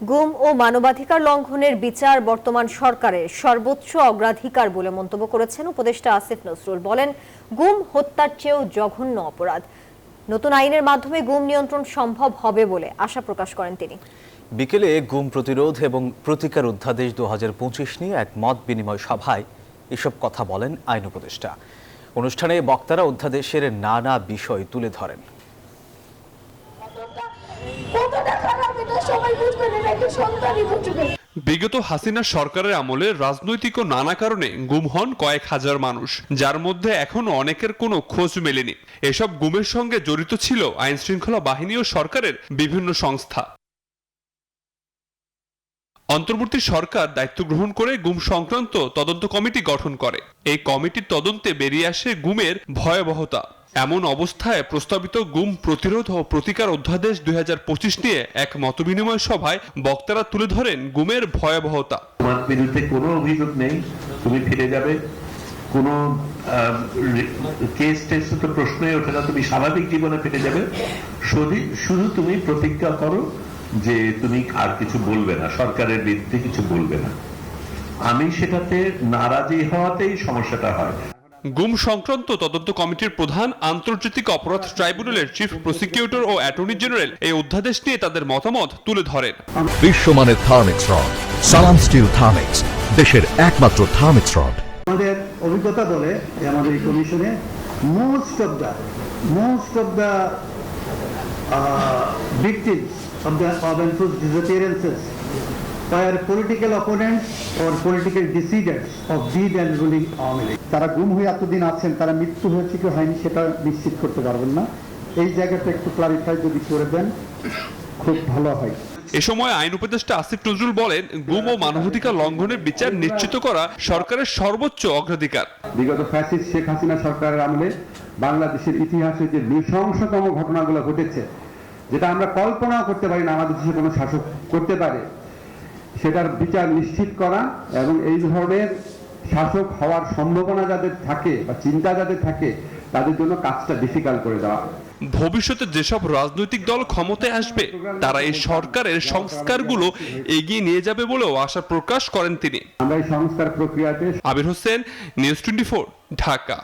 গুম ও মানবাধিকার লঙ্ঘনের বিচার বর্তমান সরকারের সর্বোচ্চ অগ্রাধিকার বলে মন্তব্য করেছেন উপদেষ্টা আসিফ নজরুল। বলেন, গুম হত্যার চেয়েও জঘন্য অপরাধ। নতুন আইনের মাধ্যমে গুম নিয়ন্ত্রণ সম্ভব হবে বলে আশা প্রকাশ করেন তিনি। বিকেলে গুম প্রতিরোধ এবং প্রতিকার অধ্যাদেশ 2025 নিয়ে এক মত বিনিময় সভায় এসব কথা বলেন আইন উপদেষ্টা। অনুষ্ঠানে বক্তারা অধ্যাদেশের নানা বিষয় তুলে ধরেন। বিগত হাসিনা সরকারের আমলে রাজনৈতিক ও নানা কারণে গুম হন কয়েক হাজার মানুষ, যার মধ্যে এখনো অনেকের কোনো খোঁজ মেলেনি। এসব গুমের সঙ্গে জড়িত ছিল আইন শৃঙ্খলা বাহিনী ও সরকারের বিভিন্ন সংস্থা। অন্তর্বর্তী সরকার দায়িত্ব গ্রহণ করে গুম সংক্রান্ত তদন্ত কমিটি গঠন করে। এই কমিটির তদন্তে বেরিয়ে আসে গুমের ভয়াবহতা। এমন অবস্থায় প্রস্তাবিত গুম প্রতিরোধ ও প্রতিকার অধ্যাদেশ 2025 নিয়ে এক মতবিনিময় সভায় বক্তারা তুলে ধরেন গুমের ভয়াবহতা। তোমার বিরুদ্ধে কোনো অভিযোগ নেই, তুমি ফিরে যাবে, কোনো কেস টেস্ট তো প্রশ্নই ওঠে না, তুমি স্বাভাবিক জীবনে ফিরে যাবে। শুধু তুমি প্রতিজ্ঞা করো যে তুমি আর কিছু বলবে না, সরকারের বিরুদ্ধে কিছু বলবে না। আমি সেটাতে নারাজি হওয়াতেই সমস্যাটা হয়। গুম সংক্রান্ত তদন্ত কমিটির প্রধান আন্তর্জাতিক অপরাধ ট্রাইব্যুনালের চিফ প্রসিকিউটর ও অ্যাটর্নি জেনারেল এই অধ্যাদেশ নিয়ে তাদের মতামত তুলে ধরেন। বিশ্বমানের থার্মিক্স রড, সালাম স্টিল থার্মিক্স, দেশের একমাত্র থার্মিক্স রড। আমাদের অভিজ্ঞতা বলে যে আমাদের এই কমিশনে most of the victims of enforced disappearances were political opponents or political dissidents of deed and ruling Awami League. তারা গুম হয়ে এতদিন আছেন, তারা মৃত্যু হয়েছে কি হয়নি সেটা নিশ্চিত করতে পারবেন না। এই জায়গাটা একটু ক্লারিফাই যদি করে দেন খুব ভালো হয়। এ সময় আইন উপদেষ্টা আসিফ নজরুল বলেন, গুম ও মানবাধিকার লঙ্ঘনের বিচার নিশ্চিত করা সরকারের সর্বোচ্চ অগ্রাধিকার। বিগত ফ্যাসিস্ট শেখ হাসিনা সরকারের আমলে বাংলাদেশের ইতিহাসে যে নৃশংসতম ঘটনাগুলো ঘটেছে, যেটা আমরা কল্পনাও করতে পারি না আমাদের দেশে কোনো শাসক করতে পারে, সেটার বিচার নিশ্চিত করা এবং এই ধরনের শাসক হওয়ার সম্ভাবনা যাদের থাকে বা চিন্তা যাদের থাকে তাদের জন্য কাজটা ডিফিকাল্ট করে দেওয়া। ভবিষ্যতে যেসব রাজনৈতিক দল ক্ষমতায় আসবে তারা এই সরকারের সংস্কারগুলো এগিয়ে নিয়ে যাবে বলেও আশা প্রকাশ করেন তিনি। আমরা এই সংস্কার প্রক্রিয়াতে। আবির হোসেন, নিউজ 24, ঢাকা।